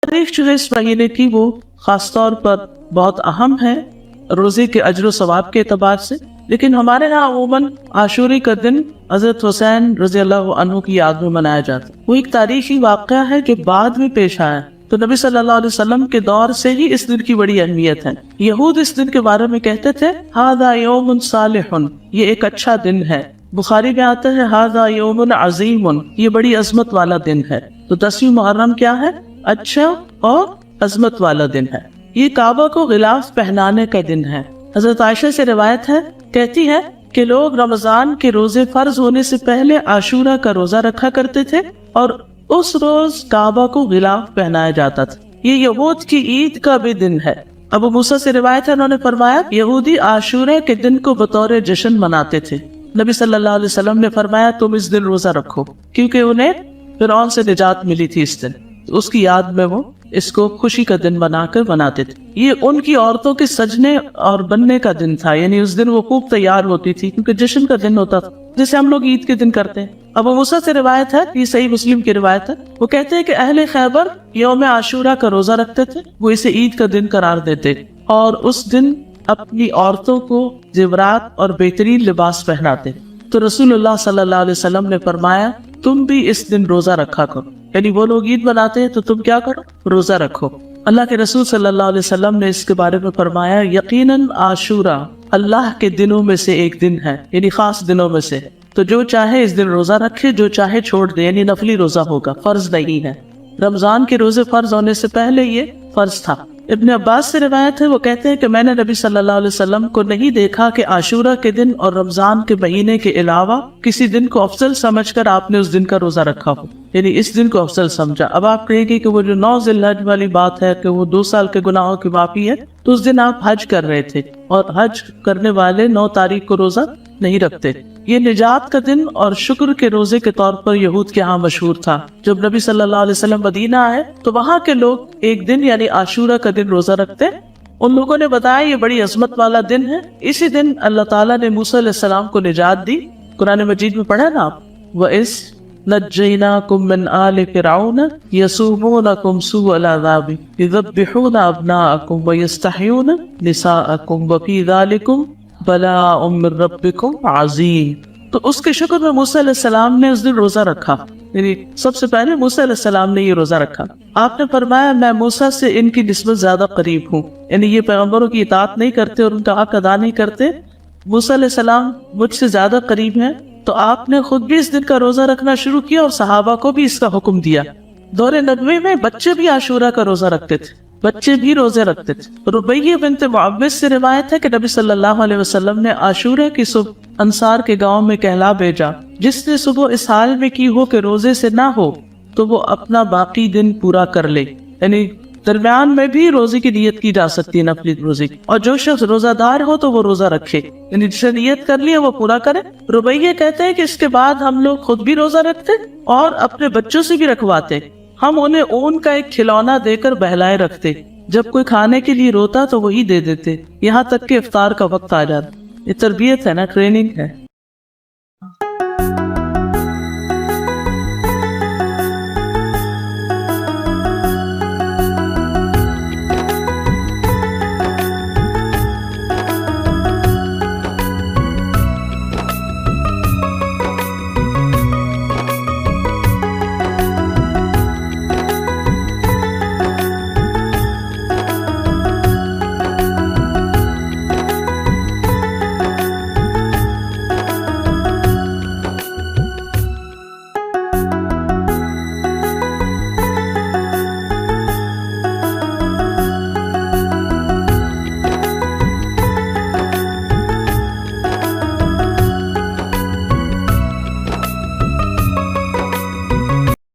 तारीख जो है इस महीने की वो खास तौर पर बहुत अहम है रोजे के अजर व सवाब के एतबार से। लेकिन हमारे यहाँ अमूमन आशूरी का दिन हजरत हुसैन रज़ी अल्लाह अन्हु की याद में मनाया जाता है। वो एक तारीखी वाक़या है जो बाद में पेश आया, तो नबी सल्लल्लाहु अलैहि वसल्लम के दौर से ही इस दिन की बड़ी अहमियत है। यहूद इस दिन के बारे में कहते थे हादा यौमुन सालिहुन, ये एक अच्छा दिन है। बुखारी में आता है हादा यौमुन अज़ीमुन, ये बड़ी अजमत वाला दिन है। तो 10वीं मुहर्रम क्या है? अच्छा और अजमत वाला दिन है। ये काबा को गिलाफ पहनाने का दिन है। हजरत आयशा से रिवायत है, कहती है कि लोग रमजान के रोजे फर्ज होने से पहले आशूरा का रोजा रखा करते थे और उस रोज काबा को गिलाफ पहनाया जाता था। ये यहूद की ईद का भी दिन है। अबू मूसा से रिवायत है, उन्होंने फरमाया यहूदी आशूरा के दिन को बतौर जश्न मनाते थे। नबी सल्लल्लाहु अलैहि वसल्लम ने फरमाया तुम इस दिन रोजा रखो, क्योंकि उन्हें फिरौन से निजात मिली थी इस दिन। उसकी याद में वो इसको खुशी का दिन बनाकर मनाते थे। ये उनकी औरतों के सजने और बनने का दिन था, यानी उस दिन वो खूब तैयार होती थी, क्योंकि जश्न का दिन होता था जैसे हम लोग ईद के दिन करते हैं। अबू मूसा से रिवायत है, ये सही मुस्लिम की रिवायत है, वो कहते हैं कि अहले खैबर यौम आशूरा का रोजा रखते थे, वो इसे ईद का दिन करार देते और उस दिन अपनी औरतों को जेवरात और बेहतरीन लिबास पहनाते। तो रसूलुल्लाह सल्लल्लाहु अलैहि वसल्लम ने फरमाया तुम भी इस दिन रोजा रखा करो, यानी वो लोग ईद मनाते हैं तो तुम क्या करो? रोजा रखो। अल्लाह के रसूल सल्लल्लाहु अलैहि वसल्लम ने इसके बारे में फरमाया यकीनन आशूरा अल्लाह के दिनों में से एक दिन है, यानी खास दिनों में से। तो जो चाहे इस दिन रोजा रखे, जो चाहे छोड़ दे, यानी नफली रोजा होगा, फर्ज नहीं है। रमजान के रोजे फर्ज होने से पहले ये फर्ज था। इब्न अब्बास से रिवायत है, वो कहते हैं कि मैंने नबी सल्लल्लाहु अलैहि वसल्लम को नहीं देखा कि आशूरा के दिन और रमजान के महीने के अलावा किसी दिन को अफजल समझकर आपने उस दिन का रोजा रखा हो, यानी इस दिन को अफजल समझा। अब आप कहेंगे कि वो जो 9 ज़िलहज वाली बात है कि वो 2 साल के गुनाहों की माफी है, तो उस दिन आप हज कर रहे थे और हज करने वाले 9 तारीख को रोजा नहीं रखते। ये निजात का दिन और शुक्र के रोजे के तौर पर यहूद के यहाँ मशहूर था। जब नबी सल्लल्लाहु अलैहि वसल्लम मदीना आए तो वहाँ के लोग एक दिन यानी आशूरा का दिन रोजा रखते। उन लोगों ने बताया ये बड़ी अजमत वाला दिन है। इसी दिन अल्लाह ताला ने मूसा अलैहिस्सलाम को निजात दी। कुरान मजीद में पढ़ा ना आप, वइस नज्जैनाकुम मिन आलि फिरऔन यसूमूनकुम सूअल अज़ाबि युज़ब्बिहूना अब्नाअकुम व यस्तहयूना निसाअकुम व फी ज़ालिकुम बलाउम मिर रब्बिकुम अज़ीम। तो उसके शुक्र में मूसा अलैहिस्सलाम ने उस दिन रोजा रखा, यानी सबसे पहले मूसा अलैहिस्सलाम ने ये रोजा रखा। आपने फरमाया मैं मूसा से इनकी निस्बत ज्यादा करीब हूँ, यानी ये पैगम्बरों की इताअत नहीं करते और उनका हक अदा नहीं करते। मूसा अलैहिस्सलाम मुझसे ज्यादा करीब हैं, तो आपने खुद भी इस दिन का रोजा रखना शुरू किया और सहाबा को भी इसका हुक्म दिया। दौरे नबवी में बच्चे भी आशूरा का रोजा रखते थे, बच्चे भी रोजे रखते थे। रुबैया बिन्त मुअव्विज़ से रिवायत है कि नबी सल्लल्लाहु अलैहि वसल्लम ने आशूरा की सुबह अंसार के गांव में कहला भेजा, जिसने सुबह इस हाल में की हो कि रोजे से ना हो तो वो अपना बाकी दिन पूरा कर ले, यानी दरमियान में भी रोजे की नियत की जा सकती है नफली रोजे की। और जो शख्स रोजादार हो तो वो रोजा रखे, यानी जिसने नियत कर लिया वो पूरा करे। रुबैया कहते हैं कि इसके बाद हम लोग खुद भी रोजा रखते और अपने बच्चों से भी रखवाते। हम उन्हें ऊन का एक खिलौना देकर बहलाए रखते, जब कोई खाने के लिए रोता तो वही दे देते, यहाँ तक कि इफ्तार का वक्त आ जाता। ये तरबियत है ना, ट्रेनिंग है।